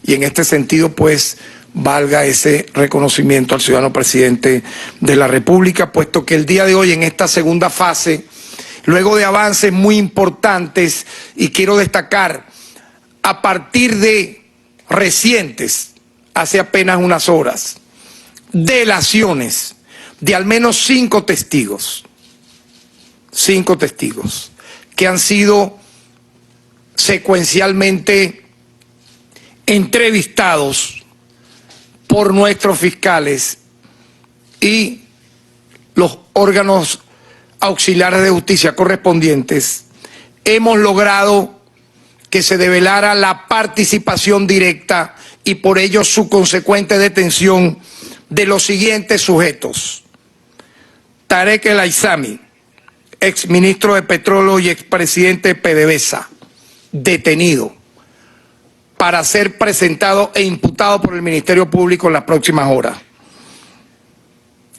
y en este sentido pues valga ese reconocimiento al ciudadano presidente de la República, puesto que el día de hoy en esta segunda fase, luego de avances muy importantes, y quiero destacar a partir de recientes, hace apenas unas horas, delaciones de al menos 5 testigos que han sido secuencialmente entrevistados por nuestros fiscales y los órganos auxiliares de justicia correspondientes, hemos logrado que se develara la participación directa y por ello su consecuente detención de los siguientes sujetos: Tarek El Aissami, exministro de Petróleo y expresidente de PDVSA, detenido para ser presentado e imputado por el Ministerio Público en las próximas horas.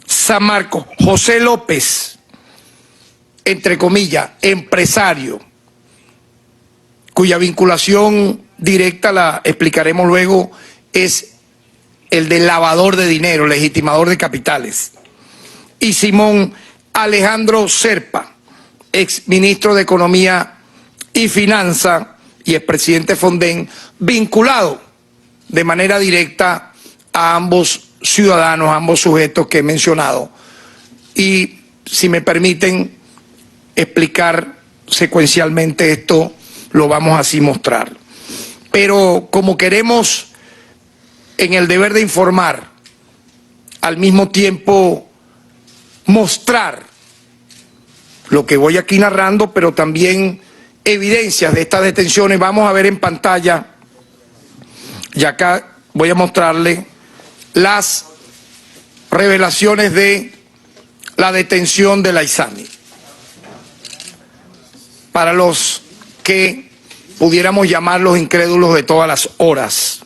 San Marcos, José López, entre comillas, empresario, cuya vinculación directa, la explicaremos luego, es el del lavador de dinero, legitimador de capitales. Y Simón Alejandro Serpa, exministro de Economía y Finanzas y expresidente Fonden, vinculado de manera directa a ambos ciudadanos, a ambos sujetos que he mencionado. Y si me permiten explicar secuencialmente esto, lo vamos así mostrar. Pero como queremos, en el deber de informar, al mismo tiempo mostrar lo que voy aquí narrando, pero también evidencias de estas detenciones, vamos a ver en pantalla, y acá voy a mostrarle las revelaciones de la detención de El Aissami. Para los que pudiéramos llamar los incrédulos de todas las horas.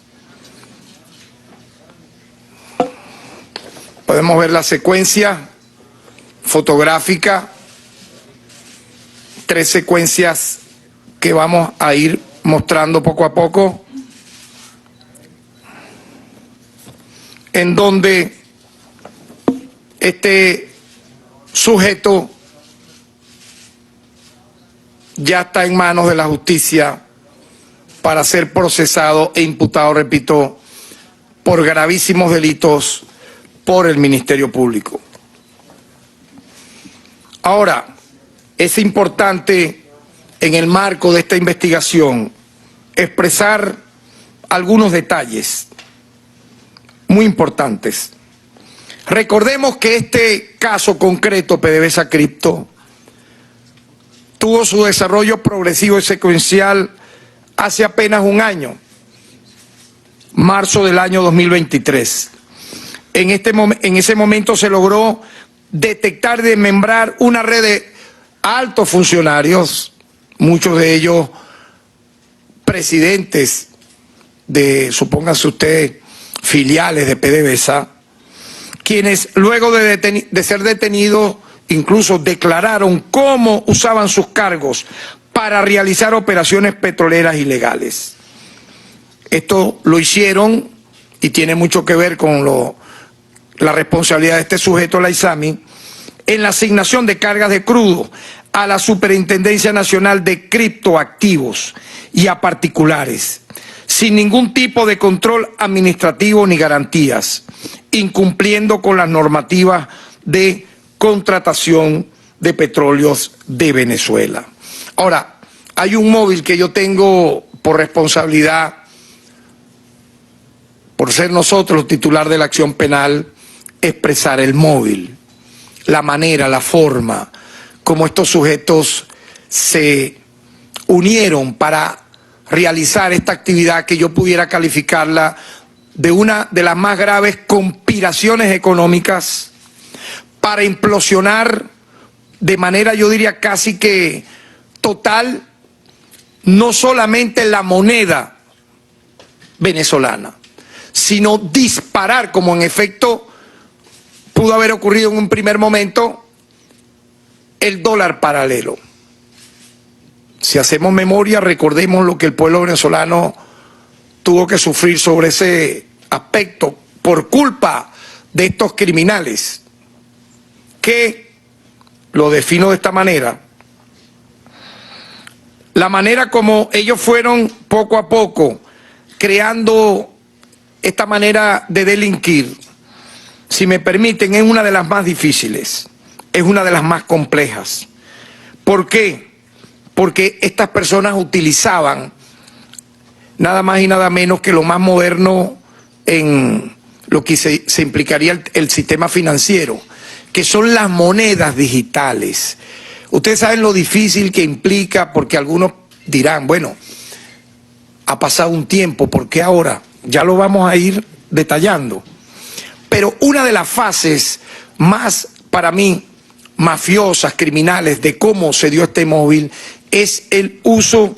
Podemos ver la secuencia fotográfica, 3 secuencias que vamos a ir mostrando poco a poco, en donde este sujeto ya está en manos de la justicia para ser procesado e imputado, repito, por gravísimos delitos por el Ministerio Público. Ahora, es importante en el marco de esta investigación expresar algunos detalles muy importantes. Recordemos que este caso concreto, PDVSA Cripto, tuvo su desarrollo progresivo y secuencial hace apenas un año, marzo del año 2023. En ese momento se logró detectar y desmembrar una red de altos funcionarios, muchos de ellos presidentes de, supóngase usted, filiales de PDVSA, quienes luego de ser detenidos incluso declararon cómo usaban sus cargos para realizar operaciones petroleras ilegales. Esto lo hicieron y tiene mucho que ver con la responsabilidad de este sujeto, El Aissami, en la asignación de cargas de crudo a la Superintendencia Nacional de Criptoactivos y a particulares, sin ningún tipo de control administrativo ni garantías, incumpliendo con las normativas de contratación de petróleos de Venezuela. Ahora, hay un móvil que yo tengo por responsabilidad, por ser nosotros los titulares de la acción penal, expresar el móvil, la manera, la forma, como estos sujetos se unieron para realizar esta actividad que yo pudiera calificarla de una de las más graves conspiraciones económicas para implosionar de manera, yo diría, casi que total, no solamente la moneda venezolana, sino disparar, como en efecto pudo haber ocurrido en un primer momento, el dólar paralelo. Si hacemos memoria, recordemos lo que el pueblo venezolano tuvo que sufrir sobre ese aspecto por culpa de estos criminales, que lo defino de esta manera: la manera como ellos fueron poco a poco creando esta manera de delinquir, si me permiten, es una de las más difíciles, es una de las más complejas. ¿Por qué? Porque estas personas utilizaban nada más y nada menos que lo más moderno en lo que se implicaría el sistema financiero, que son las monedas digitales. Ustedes saben lo difícil que implica, porque algunos dirán, bueno, ha pasado un tiempo, ¿por qué ahora? Ya lo vamos a ir detallando. Pero una de las fases más, para mí, mafiosas, criminales, de cómo se dio este móvil, es el uso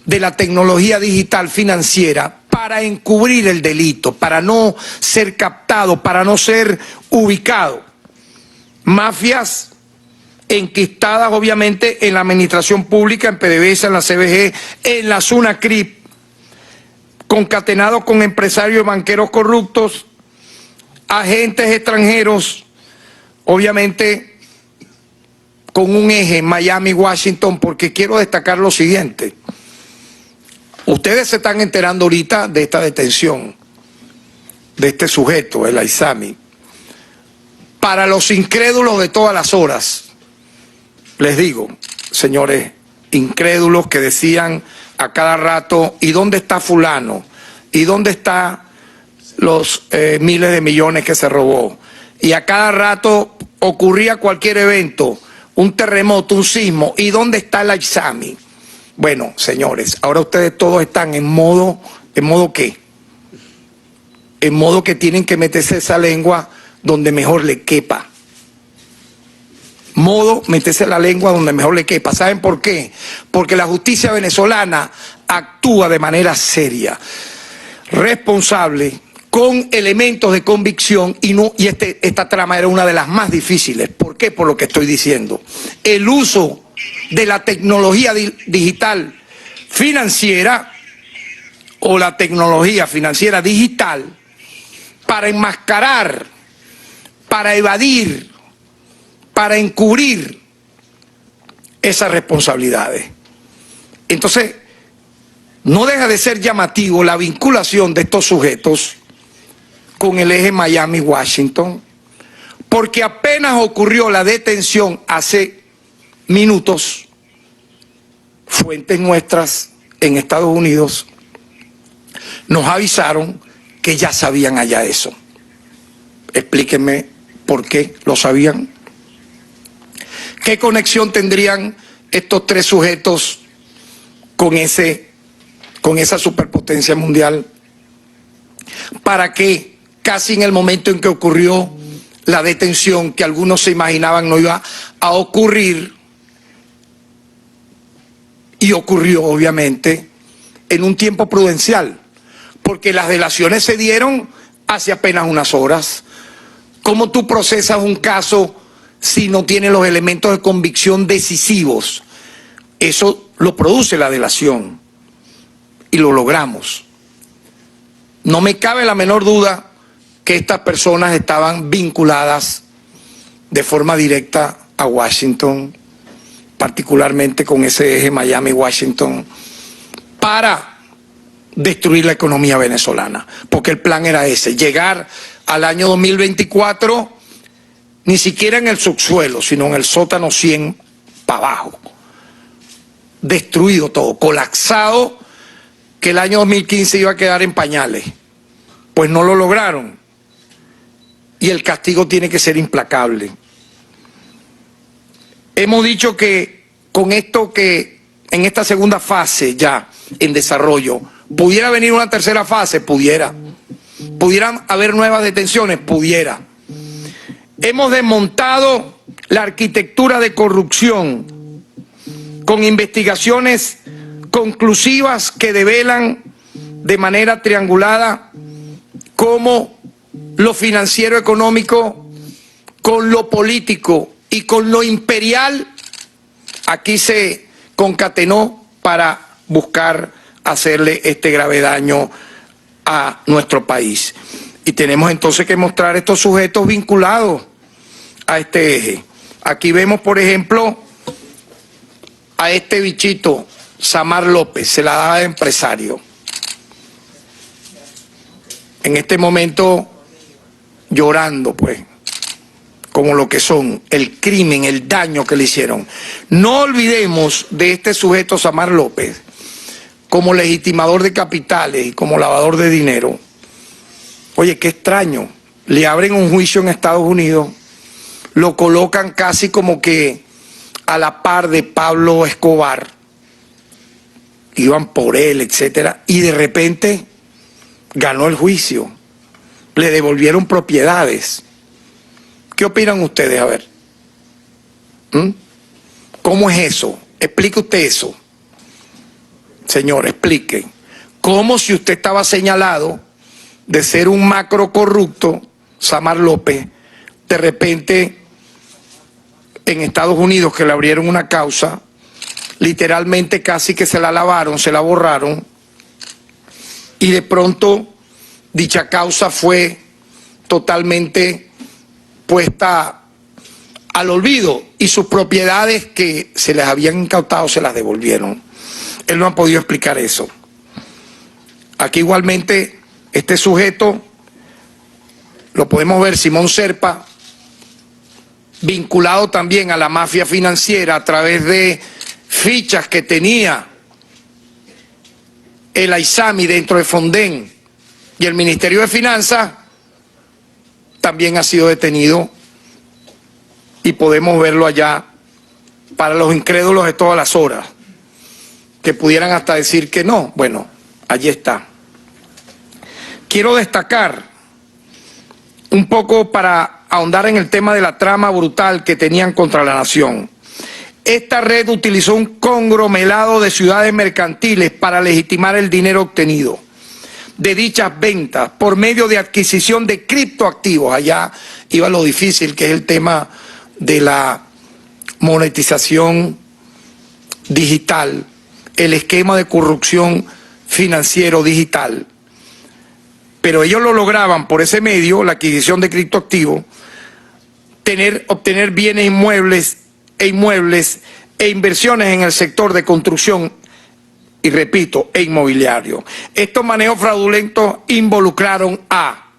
de la tecnología digital financiera para encubrir el delito, para no ser captado, para no ser ubicado. Mafias enquistadas obviamente en la administración pública, en PDVSA, en la CBG, en la SUNACRIP, concatenados con empresarios y banqueros corruptos, agentes extranjeros, obviamente con un eje Miami-Washington, porque quiero destacar lo siguiente. Ustedes se están enterando ahorita de esta detención de este sujeto, el Aizami. Para los incrédulos de todas las horas, les digo, señores incrédulos que decían a cada rato, ¿y dónde está fulano? ¿Y dónde están los miles de millones que se robó? Y a cada rato ocurría cualquier evento, un terremoto, un sismo, ¿y dónde está el Aizami? Bueno, señores, ahora ustedes todos están ¿en modo qué? En modo que tienen que meterse esa lengua donde mejor le quepa. Modo meterse la lengua donde mejor le quepa. ¿Saben por qué? Porque la justicia venezolana actúa de manera seria, responsable, con elementos de convicción, y esta trama era una de las más difíciles. ¿Por qué? Por lo que estoy diciendo. El uso de la tecnología digital financiera, o la tecnología financiera digital, para enmascarar, para evadir, para encubrir esas responsabilidades. Entonces, no deja de ser llamativo la vinculación de estos sujetos con el eje Miami-Washington, porque apenas ocurrió la detención hace minutos, fuentes nuestras en Estados Unidos nos avisaron que ya sabían allá eso. Explíquenme por qué lo sabían. ¿Qué conexión tendrían estos tres sujetos con esa superpotencia mundial para que casi en el momento en que ocurrió la detención, que algunos se imaginaban no iba a ocurrir, y ocurrió obviamente en un tiempo prudencial, porque las delaciones se dieron hace apenas unas horas? ¿Cómo tú procesas un caso si no tiene los elementos de convicción decisivos? Eso lo produce la delación, y lo logramos. No me cabe la menor duda que estas personas estaban vinculadas de forma directa a Washington, particularmente con ese eje Miami-Washington, para destruir la economía venezolana, porque el plan era ese: llegar al año 2024 ni siquiera en el subsuelo, sino en el sótano 100 para abajo, destruido todo, colapsado, que el año 2015 iba a quedar en pañales. Pues no lo lograron, y el castigo tiene que ser implacable. Hemos dicho que con esto, que en esta segunda fase ya en desarrollo, pudiera venir una tercera fase, pudieran haber nuevas detenciones, pudiera. Hemos desmontado la arquitectura de corrupción con investigaciones conclusivas que develan de manera triangulada cómo lo financiero económico con lo político y con lo imperial aquí se concatenó para buscar hacerle este grave daño a nuestro país. Y tenemos entonces que mostrar estos sujetos vinculados a este eje. Aquí vemos, por ejemplo, a este bichito, Samar López, se la daba de empresario. En este momento llorando, pues, como lo que son, el crimen, el daño que le hicieron. No olvidemos de este sujeto, Samar López, como legitimador de capitales y como lavador de dinero. Oye, qué extraño, le abren un juicio en Estados Unidos, lo colocan casi como que a la par de Pablo Escobar, iban por él, etcétera, y de repente ganó el juicio, le devolvieron propiedades. ¿Qué opinan ustedes? A ver, ¿cómo es eso? Explique usted eso, señor, explique. ¿Cómo, si usted estaba señalado de ser un macro corrupto, Samar López, de repente en Estados Unidos, que le abrieron una causa, literalmente casi que se la lavaron, se la borraron, y de pronto dicha causa fue totalmente puesta al olvido y sus propiedades que se les habían incautado se las devolvieron? Él no ha podido explicar eso. Aquí igualmente este sujeto, lo podemos ver, Simón Serpa, vinculado también a la mafia financiera a través de fichas que tenía el AISAMI dentro de Fonden y el Ministerio de Finanzas, también ha sido detenido y podemos verlo allá para los incrédulos de todas las horas, que pudieran hasta decir que no. Bueno, allí está. Quiero destacar un poco para ahondar en el tema de la trama brutal que tenían contra la nación. Esta red utilizó un conglomerado de ciudades mercantiles para legitimar el dinero obtenido de dichas ventas por medio de adquisición de criptoactivos. Allá iba lo difícil, que es el tema de la monetización digital, el esquema de corrupción financiero digital. Pero ellos lo lograban por ese medio, la adquisición de criptoactivos, obtener bienes inmuebles e inversiones en el sector de construcción y, repito, e inmobiliario. Estos manejos fraudulentos involucraron a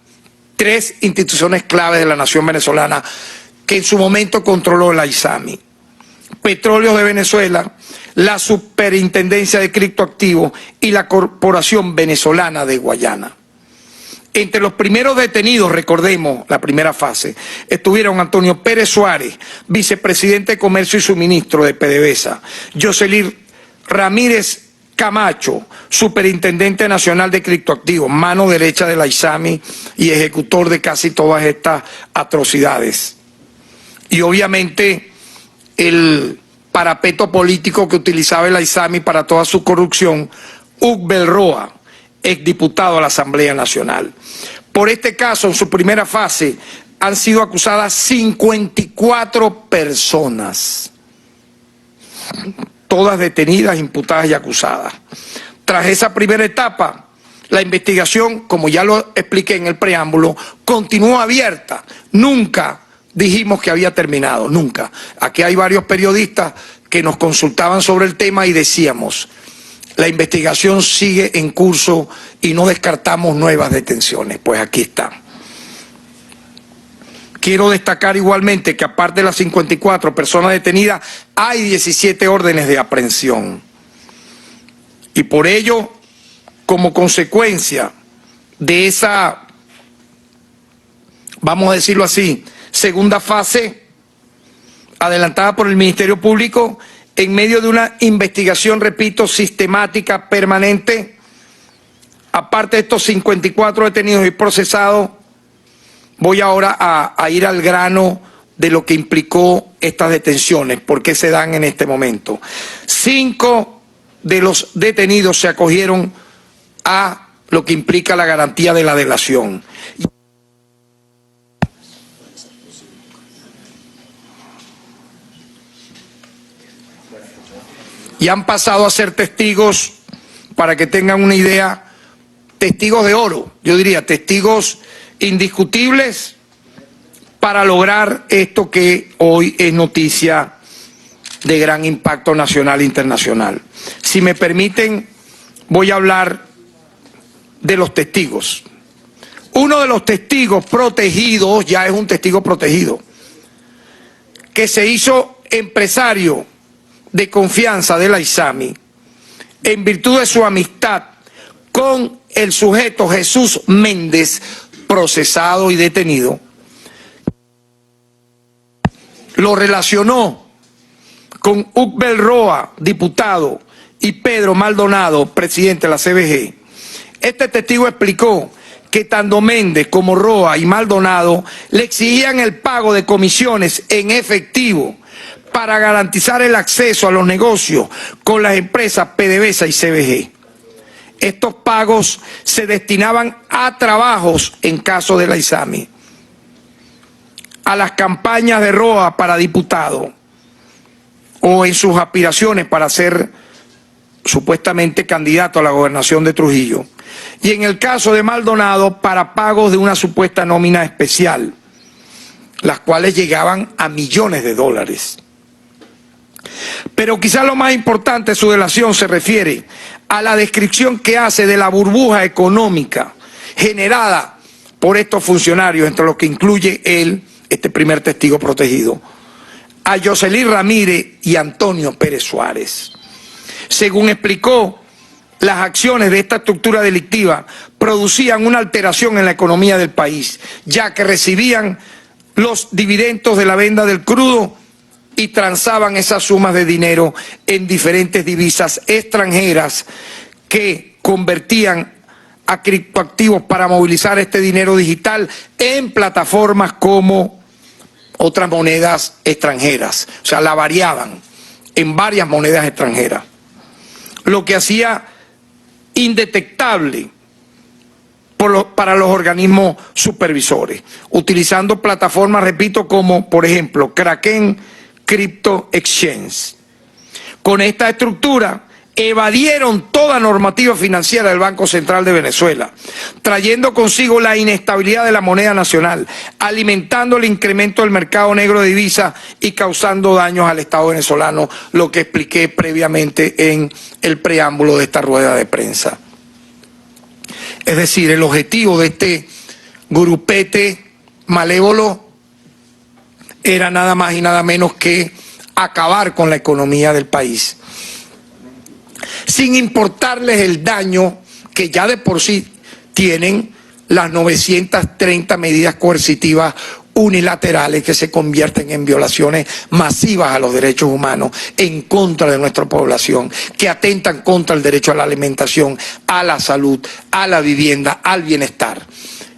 3 instituciones claves de la nación venezolana que en su momento controló el AISAMI: Petróleos de Venezuela, la Superintendencia de Criptoactivos y la Corporación Venezolana de Guayana. Entre los primeros detenidos, recordemos la primera fase, estuvieron Antonio Pérez Suárez, vicepresidente de Comercio y Suministro de PDVSA, Jocelyn Ramírez Camacho, superintendente nacional de criptoactivos, mano derecha de la AISAMI y ejecutor de casi todas estas atrocidades. Y obviamente el parapeto político que utilizaba el AISAMI para toda su corrupción, Ugbel Roa, exdiputado a la Asamblea Nacional. Por este caso, en su primera fase, han sido acusadas 54 personas, todas detenidas, imputadas y acusadas. Tras esa primera etapa, la investigación, como ya lo expliqué en el preámbulo, continuó abierta. Nunca dijimos que había terminado, nunca. Aquí hay varios periodistas que nos consultaban sobre el tema y decíamos: la investigación sigue en curso y no descartamos nuevas detenciones. Pues aquí está. Quiero destacar igualmente que aparte de las 54 personas detenidas, hay 17 órdenes de aprehensión. Y por ello, como consecuencia de esa, vamos a decirlo así, segunda fase adelantada por el Ministerio Público, en medio de una investigación, repito, sistemática, permanente, aparte de estos 54 detenidos y procesados, voy ahora a ir al grano de lo que implicó estas detenciones, por qué se dan en este momento. 5 de los detenidos se acogieron a lo que implica la garantía de la delación. Y han pasado a ser testigos, para que tengan una idea, testigos de oro, yo diría testigos indiscutibles para lograr esto que hoy es noticia de gran impacto nacional e internacional. Si me permiten, voy a hablar de los testigos. Uno de los testigos protegidos, ya es un testigo protegido, que se hizo empresario de confianza de la ISAMI en virtud de su amistad con el sujeto Jesús Méndez, procesado y detenido, lo relacionó con Ucbel Roa, diputado, y Pedro Maldonado, presidente de la CBG. Este testigo explicó que tanto Méndez como Roa y Maldonado le exigían el pago de comisiones en efectivo para garantizar el acceso a los negocios con las empresas PDVSA y CBG. Estos pagos se destinaban a trabajos en caso de la ISAMI, a las campañas de Roa para diputado o en sus aspiraciones para ser supuestamente candidato a la gobernación de Trujillo. Y en el caso de Maldonado, para pagos de una supuesta nómina especial, las cuales llegaban a millones de dólares. Pero quizás lo más importante de su delación se refiere a la descripción que hace de la burbuja económica generada por estos funcionarios, entre los que incluye él, este primer testigo protegido, a Yoselí Ramírez y Antonio Pérez Suárez. Según explicó, las acciones de esta estructura delictiva producían una alteración en la economía del país, ya que recibían los dividendos de la venta del crudo y transaban esas sumas de dinero en diferentes divisas extranjeras que convertían a criptoactivos para movilizar este dinero digital en plataformas como otras monedas extranjeras. O sea, la variaban en varias monedas extranjeras, lo que hacía indetectable para los organismos supervisores, utilizando plataformas, repito, como por ejemplo Kraken Crypto Exchange. Con esta estructura evadieron toda normativa financiera del Banco Central de Venezuela, trayendo consigo la inestabilidad de la moneda nacional, alimentando el incremento del mercado negro de divisas y causando daños al Estado venezolano, lo que expliqué previamente en el preámbulo de esta rueda de prensa. Es decir, el objetivo de este grupete malévolo era nada más y nada menos que acabar con la economía del país, sin importarles el daño que ya de por sí tienen las 930 medidas coercitivas unilaterales que se convierten en violaciones masivas a los derechos humanos en contra de nuestra población, que atentan contra el derecho a la alimentación, a la salud, a la vivienda, al bienestar.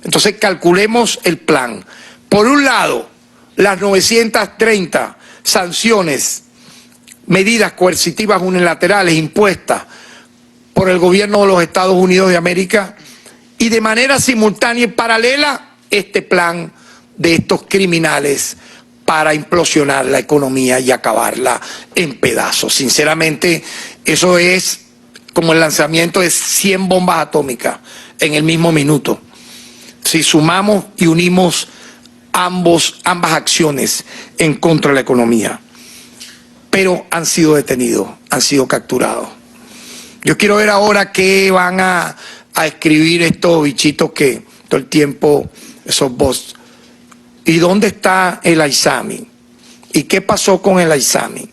Entonces calculemos el plan. Por un lado, las 930 sanciones, medidas coercitivas unilaterales impuestas por el gobierno de los Estados Unidos de América, y de manera simultánea y paralela este plan de estos criminales para implosionar la economía y acabarla en pedazos. Sinceramente, eso es como el lanzamiento de 100 bombas atómicas en el mismo minuto. Si sumamos y unimos ambas acciones en contra de la economía. Pero han sido detenidos, han sido capturados. Yo quiero ver ahora qué van a escribir estos bichitos que todo el tiempo, esos bots. ¿Y dónde está el ISAMI? ¿Y qué pasó con el ISAMI?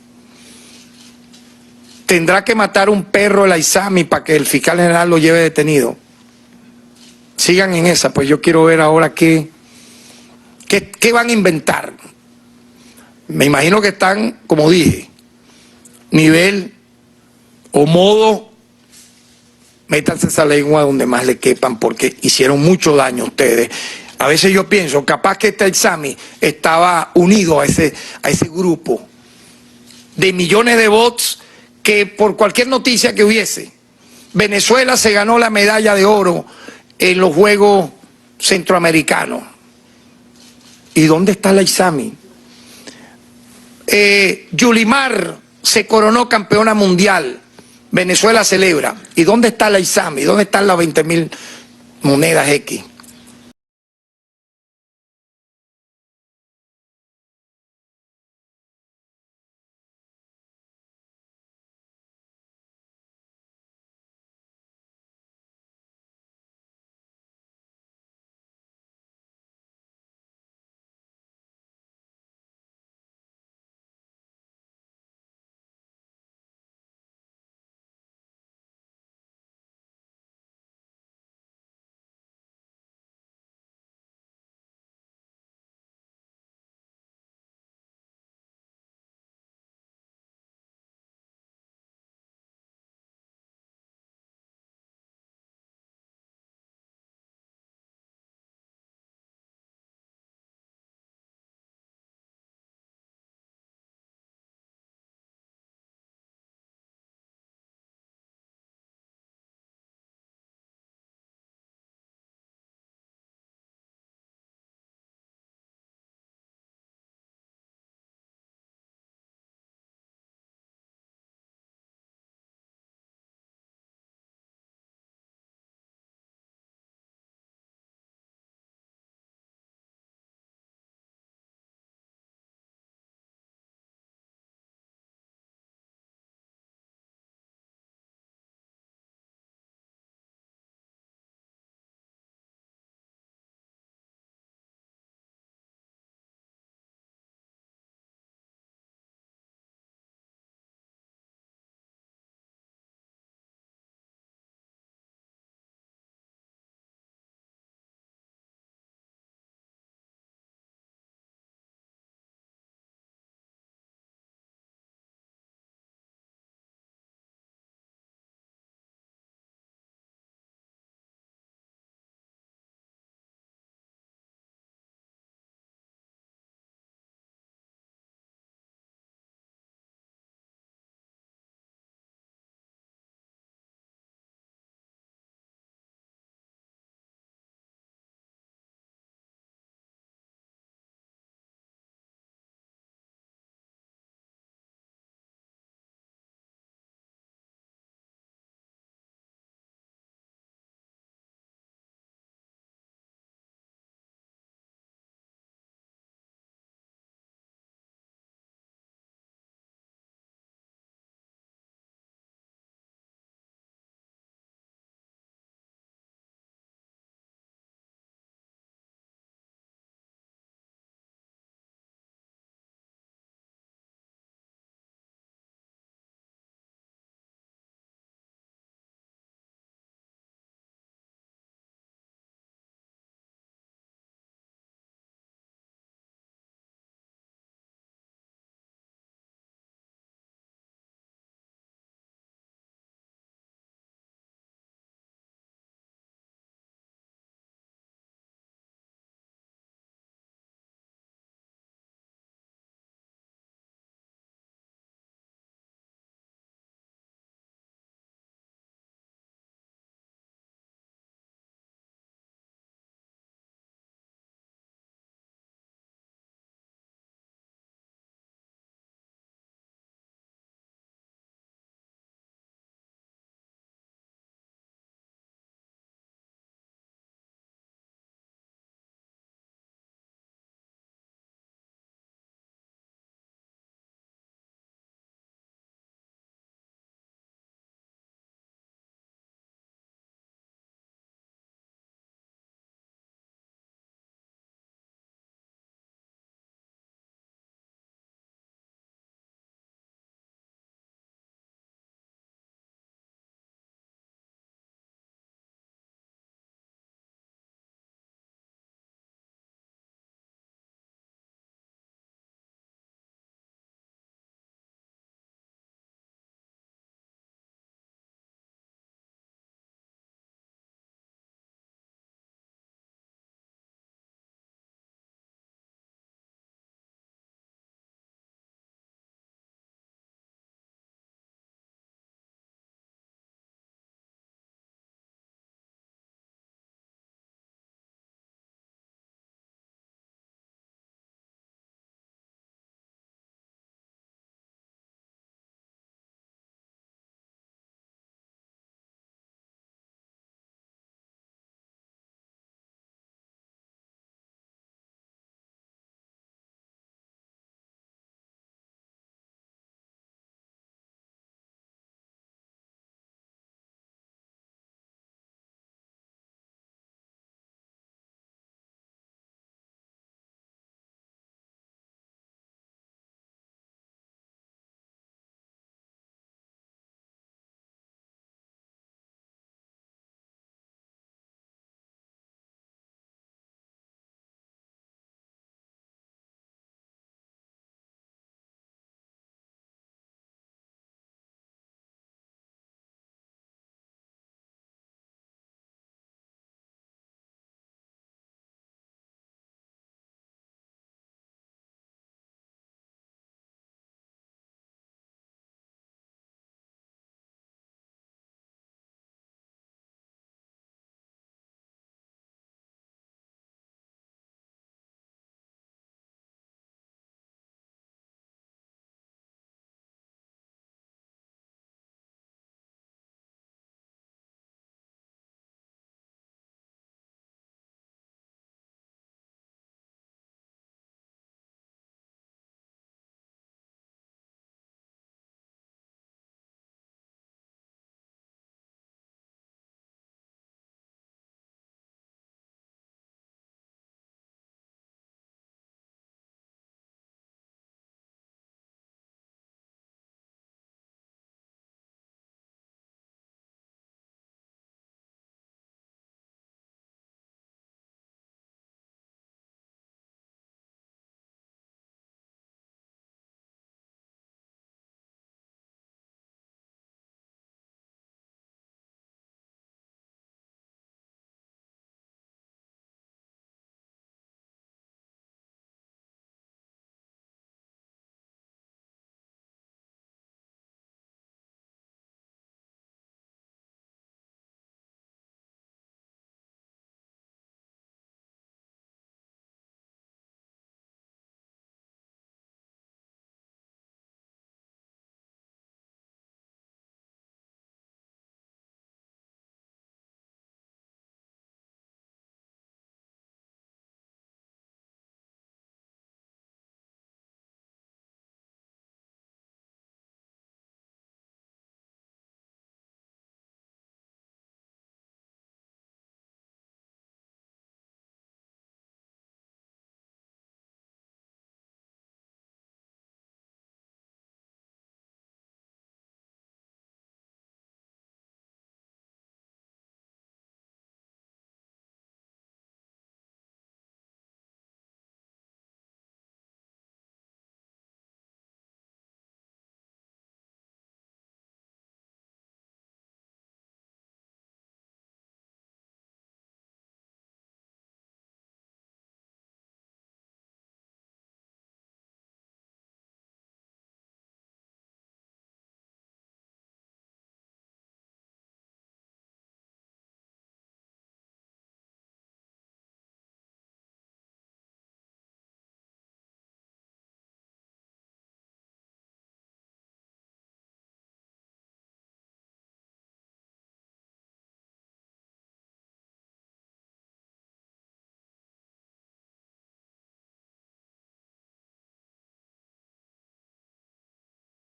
¿Tendrá que matar un perro el ISAMI para que el fiscal general lo lleve detenido? Sigan en esa, pues yo quiero ver ahora qué van a inventar. Me imagino que están, como dije, nivel o modo, métanse esa lengua donde más le quepan, porque hicieron mucho daño a ustedes. A veces yo pienso, capaz que este ISAMI estaba unido a ese grupo de millones de bots que por cualquier noticia que hubiese, Venezuela se ganó la medalla de oro en los Juegos Centroamericanos. ¿Y dónde está la ISAMI? Yulimar se coronó campeona mundial. Venezuela celebra. ¿Y dónde está la ISAMI? ¿Dónde están las 20.000 monedas X.